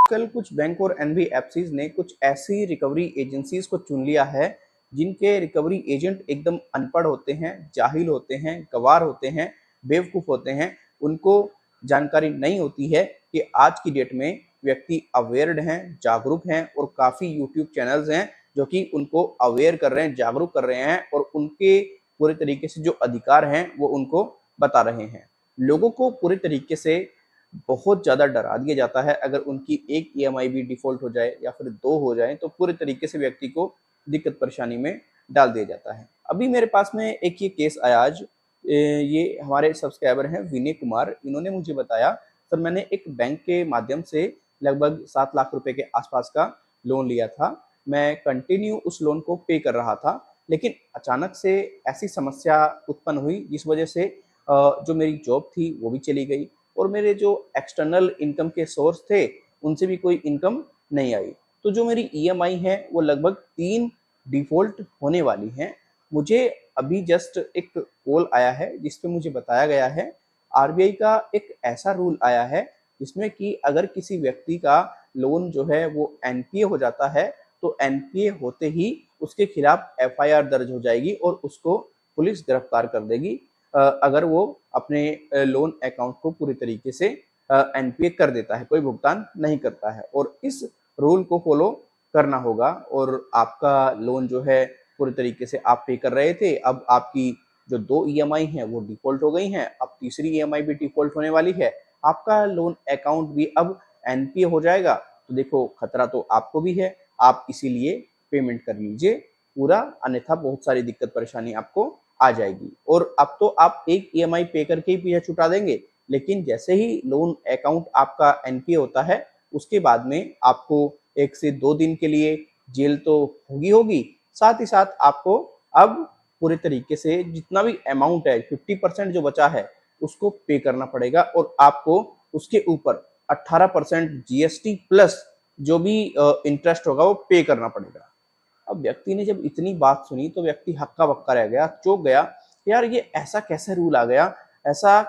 कल कुछ बैंक और एनबीएफसीज ने कुछ ऐसी रिकवरी एजेंसीज को चुन लिया है जिनके रिकवरी एजेंट एकदम अनपढ़ होते हैं, जाहिल होते हैं, गवार होते हैं, बेवकूफ होते हैं। उनको जानकारी नहीं होती है कि आज की डेट में व्यक्ति अवेयर्ड हैं, जागरूक हैं और काफी यूट्यूब चैनल्स हैं जो कि उनको अवेयर कर रहे हैं, जागरूक कर रहे हैं और उनके पूरे तरीके से जो अधिकार हैं वो उनको बता रहे हैं। लोगों को पूरे तरीके से बहुत ज़्यादा डरा दिया जाता है। अगर उनकी एक ईएमआई भी डिफ़ॉल्ट हो जाए या फिर 2 हो जाएँ तो पूरे तरीके से व्यक्ति को दिक्कत परेशानी में डाल दिया जाता है। अभी मेरे पास में एक ये केस आया आज। ये हमारे सब्सक्राइबर हैं विनय कुमार, इन्होंने मुझे बताया सर मैंने एक बैंक के माध्यम से लगभग 7 लाख रुपए के आसपास का लोन लिया था। मैं कंटिन्यू उस लोन को पे कर रहा था, लेकिन अचानक से ऐसी समस्या उत्पन्न हुई जिस वजह से जो मेरी जॉब थी वो भी चली गई और मेरे जो एक्सटर्नल इनकम के सोर्स थे उनसे भी कोई इनकम नहीं आई। तो जो मेरी ईएमआई है वो लगभग 3 डिफ़ॉल्ट होने वाली हैं। मुझे अभी जस्ट एक कॉल आया है जिस पे मुझे बताया गया है आरबीआई का एक ऐसा रूल आया है जिसमें कि अगर किसी व्यक्ति का लोन जो है वो एनपीए हो जाता है तो एनपीए होते ही उसके खिलाफ एफआईआर दर्ज हो जाएगी और उसको पुलिस गिरफ्तार कर देगी अगर वो अपने लोन अकाउंट को पूरी तरीके से एनपीए कर देता है, कोई भुगतान नहीं करता है और इस रूल को फॉलो करना होगा। और आपका लोन जो है पूरी तरीके से आप पे कर रहे थे, अब आपकी जो 2 ईएमआई हैं वो डिफ़ॉल्ट हो गई हैं, अब तीसरी ईएमआई भी डिफ़ॉल्ट होने वाली है, आपका लोन अकाउंट भी अब एनपीए हो जाएगा। तो देखो खतरा तो आपको भी है, आप इसीलिए पेमेंट कर लीजिए पूरा, अन्यथा बहुत सारी दिक्कत परेशानी आपको आ जाएगी। और अब तो आप एक ईएमआई पे करके ही पीछे छुटा देंगे, लेकिन जैसे ही लोन अकाउंट आपका एनपीए होता है उसके बाद में आपको 1 से 2 दिन के लिए जेल तो होगी, साथ ही साथ आपको अब पूरे तरीके से जितना भी अमाउंट है 50% जो बचा है उसको पे करना पड़ेगा और आपको उसके ऊपर 18% जीएसटी प्लस जो भी इंटरेस्ट होगा वो पे करना पड़ेगा। अब व्यक्ति ने जब इतनी बात सुनी तो व्यक्ति हक्का बक्का रह गया, चौंक गया कि यार ये ऐसा कैसे रूल आ गया, ऐसा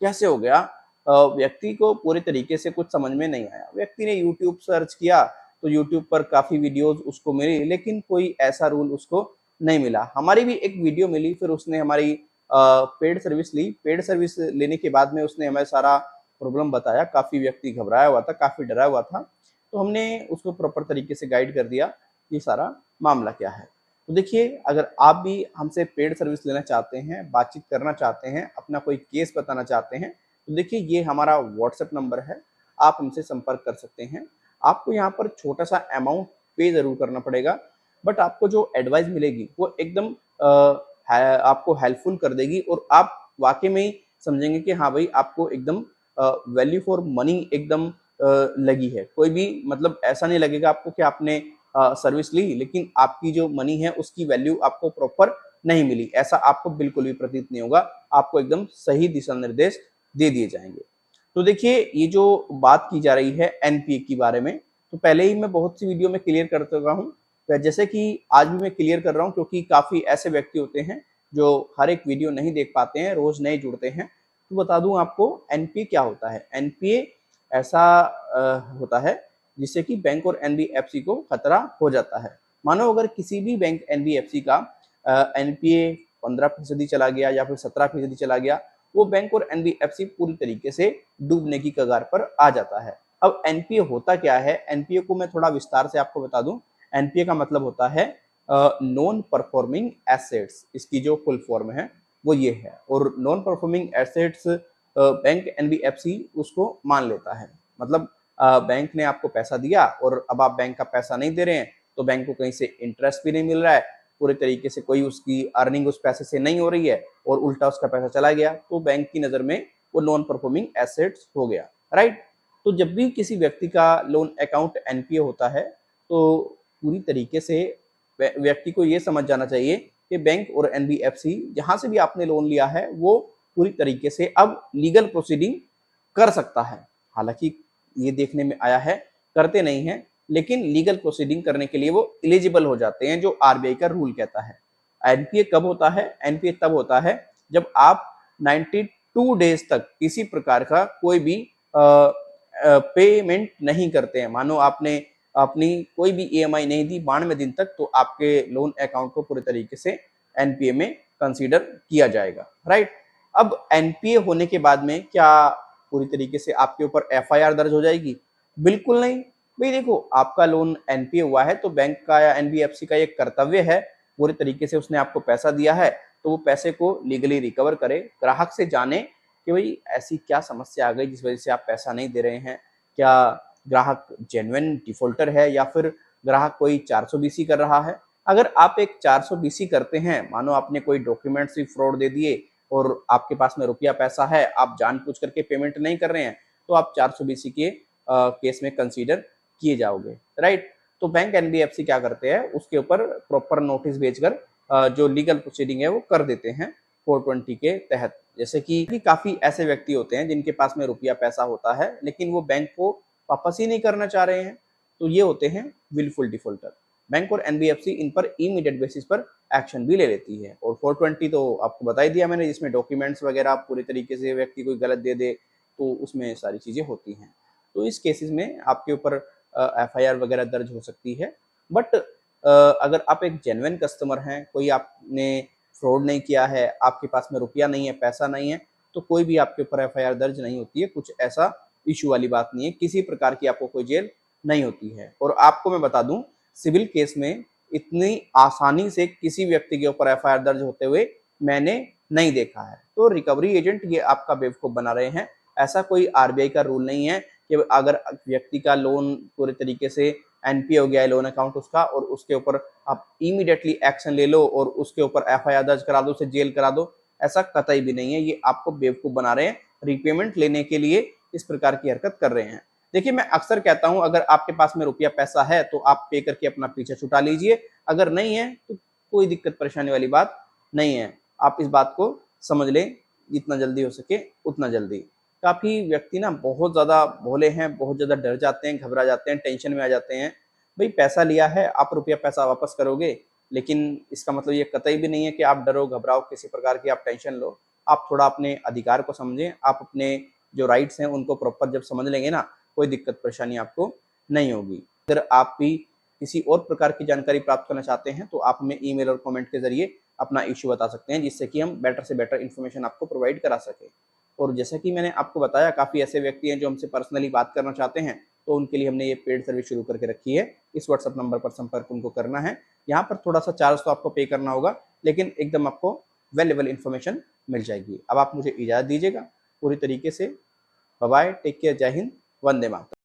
कैसे हो गया। व्यक्ति को पूरे तरीके से कुछ समझ में नहीं आया। व्यक्ति ने यूट्यूब सर्च किया तो यूट्यूब पर काफ़ी वीडियोज़ उसको मिली, लेकिन कोई ऐसा रूल उसको नहीं मिला। हमारी भी एक वीडियो मिली, फिर उसने हमारी पेड सर्विस ली। पेड सर्विस लेने के बाद में उसने हमें सारा प्रॉब्लम बताया। काफ़ी व्यक्ति घबराया हुआ था, काफ़ी डरा हुआ था, तो हमने उसको प्रॉपर तरीके से गाइड कर दिया ये सारा मामला क्या है। तो देखिए, अगर आप भी हमसे पेड सर्विस लेना चाहते हैं, बातचीत करना चाहते हैं, अपना कोई केस बताना चाहते हैं, तो देखिए ये हमारा व्हाट्सएप नंबर है, आप हमसे संपर्क कर सकते हैं। आपको यहाँ पर छोटा सा अमाउंट पे ज़रूर करना पड़ेगा, बट आपको जो एडवाइस मिलेगी वो एकदम आपको हेल्पफुल कर देगी और आप वाकई में ही समझेंगे कि हाँ भाई आपको एकदम वैल्यू फॉर मनी एकदम लगी है। कोई भी मतलब ऐसा नहीं लगेगा आपको कि आपने सर्विस ली लेकिन आपकी जो मनी है उसकी वैल्यू आपको प्रॉपर नहीं मिली, ऐसा आपको बिल्कुल भी प्रतीत नहीं होगा। आपको एकदम सही दिशा निर्देश दे दिए जाएंगे। तो देखिए ये जो बात की जा रही है एनपीए के बारे में, तो पहले ही मैं बहुत सी वीडियो में क्लियर कर चुका हूँ, जैसे कि आज भी मैं क्लियर कर रहा हूँ क्योंकि काफ़ी ऐसे व्यक्ति होते हैं जो हर एक वीडियो नहीं देख पाते हैं, रोज़ नए जुड़ते हैं। तो बता दूं आपको एनपीए क्या होता है। एनपीए ऐसा होता है जिससे कि बैंक और एनबीएफसी को खतरा हो जाता है। मानो अगर किसी भी बैंक एनबीएफसी का एनपीए 15% चला गया या फिर 17% चला गया, वो बैंक और एनबीएफसी पूरी तरीके से डूबने की कगार पर आ जाता है। अब एनपीए होता क्या है, एनपीए को मैं थोड़ा विस्तार से आपको बता दूं। एनपीए का मतलब होता है नॉन परफॉर्मिंग एसेट्स, इसकी जो फुल फॉर्म है वो ये है। और non performing assets bank NBFC उसको मान लेता है। मतलब बैंक ने आपको पैसा दिया और अब आप बैंक का पैसा नहीं दे रहे हैं, तो बैंक को कहीं से इंटरेस्ट भी नहीं मिल रहा है, पूरे तरीके से कोई उसकी अर्निंग उस पैसे से नहीं हो रही है और उल्टा उसका पैसा चला गया, तो बैंक की नज़र में वो नॉन परफॉर्मिंग एसेट्स हो गया, राइट। तो जब भी किसी व्यक्ति का लोन अकाउंट एनपीए होता है तो पूरी तरीके से व्यक्ति को ये समझ जाना चाहिए कि बैंक और एनबीएफसी जहाँ से भी आपने लोन लिया है वो पूरी तरीके से अब लीगल प्रोसीडिंग कर सकता है। हालांकि ये देखने में आया है करते नहीं हैं, लेकिन लीगल प्रोसीडिंग करने के लिए वो एलिजिबल हो जाते हैं, जो आरबीआई का रूल कहता है। एनपीए कब होता है? एनपीए तब होता है जब आप 92 डेज तक किसी प्रकार का कोई भी पेमेंट नहीं करते हैं, मानो आपने अपनी कोई भी ईएमआई नहीं दी 92 दिन तक, तो आपके लोन अकाउंट को पूरे तरीके से एनपीए में कंसीडर किया जाएगा, राइट। अब एनपीए होने के बाद में क्या पूरी तरीके से आपके ऊपर एफआईआर दर्ज हो जाएगी? बिल्कुल नहीं। भाई देखो, आपका लोन एनपीए हुआ है तो बैंक का या एनबीएफसी का ये कर्तव्य है, पूरे तरीके से उसने आपको पैसा दिया है तो वो पैसे को लीगली रिकवर करे, ग्राहक से जाने कि भाई ऐसी क्या समस्या आ गई जिस वजह से आप पैसा नहीं दे रहे हैं, क्या ग्राहक जेन्युइन डिफॉल्टर है या फिर ग्राहक कोई 420 कर रहा है। अगर आप एक 420 करते हैं, मानो आपने कोई डॉक्यूमेंट्स भी फ्रॉड दे दिए और आपके पास में रुपया पैसा है, आप जानबूझ करके पेमेंट नहीं कर रहे हैं, तो आप 420 के केस में कंसीडर किए जाओगे, राइट। तो बैंक एनबीएफसी क्या करते हैं, उसके ऊपर प्रॉपर नोटिस भेजकर जो लीगल प्रोसीडिंग है वो कर देते हैं 420 के तहत। जैसे कि काफी ऐसे व्यक्ति होते हैं जिनके पास में रुपया पैसा होता है लेकिन वो बैंक को वापस ही नहीं करना चाह रहे हैं, तो ये होते हैं विलफुल डिफॉल्टर। बैंक और एनबीएफसी इन पर इमीडिएट बेसिस पर एक्शन भी ले लेती है। और 420 तो आपको बता ही दिया मैंने, जिसमें डॉक्यूमेंट्स वगैरह पूरी तरीके से व्यक्ति कोई गलत दे दे तो उसमें सारी चीजें होती हैं। तो इस केसेस में आपके ऊपर एफआईआर वगैरह दर्ज हो सकती है। बट अगर आप एक जेन्युइन कस्टमर हैं, कोई आपने फ्रॉड नहीं किया है, आपके पास में रुपया नहीं है, पैसा नहीं है, तो कोई भी आपके ऊपर एफआईआर दर्ज नहीं होती है। कुछ ऐसा इशू वाली बात नहीं है, किसी प्रकार की आपको कोई जेल नहीं होती है। और आपको मैं बता दूं, सिविल केस में इतनी आसानी से किसी व्यक्ति के ऊपर एफआईआर दर्ज होते हुए मैंने नहीं देखा है। तो रिकवरी एजेंट ये आपका बेवकूफ बना रहे हैं। ऐसा कोई आरबीआई का रूल नहीं है कि अगर व्यक्ति का लोन पूरे तरीके से एनपीए हो गया है, लोन अकाउंट उसका, और उसके ऊपर आप इमीडिएटली एक्शन ले लो और उसके ऊपर एफआईआर दर्ज करा दो, उसे जेल करा दो। ऐसा कतई भी नहीं है, ये आपको बेवकूफ बना रहे हैं, रिपेमेंट लेने के लिए इस प्रकार की हरकत कर रहे हैं। देखिए, मैं अक्सर कहता हूं, अगर आपके पास में रुपया पैसा है तो आप पे करके अपना पीछे छुटा लीजिए, अगर नहीं है तो कोई दिक्कत परेशानी वाली बात नहीं है। आप इस बात को समझ लें, जितना जल्दी हो सके उतना जल्दी। काफी व्यक्ति ना बहुत ज्यादा भोले हैं, बहुत ज्यादा डर जाते हैं, घबरा जाते हैं, टेंशन में आ जाते हैं। भाई पैसा लिया है, आप रुपया पैसा वापस करोगे, लेकिन इसका मतलब ये कतई भी नहीं है कि आप डरो घबराओ, किसी प्रकार की आप टेंशन लो। आप थोड़ा अपने अधिकार को समझें, आप अपने जो राइट्स हैं उनको प्रॉपर जब समझ लेंगे ना, कोई दिक्कत परेशानी आपको नहीं होगी। अगर आप भी किसी और प्रकार की जानकारी प्राप्त करना चाहते हैं तो आप हमें ईमेल और कमेंट के जरिए अपना इश्यू बता सकते हैं, जिससे कि हम बेटर से बेटर इन्फॉर्मेशन आपको प्रोवाइड करा सके। और जैसा कि मैंने आपको बताया, काफ़ी ऐसे व्यक्ति हैं जो हमसे पर्सनली बात करना चाहते हैं, तो उनके लिए हमने ये पेड सर्विस शुरू करके रखी है। इस व्हाट्सअप नंबर पर संपर्क उनको करना है। यहाँ पर थोड़ा सा चार्ज तो आपको पे करना होगा, लेकिन एकदम आपको वैल्यूएबल इन्फॉर्मेशन मिल जाएगी। अब आप मुझे इजाज़त दीजिएगा पूरी तरीके से। बाय बाय, टेक केयर, जय हिंद, वंदे मातरम।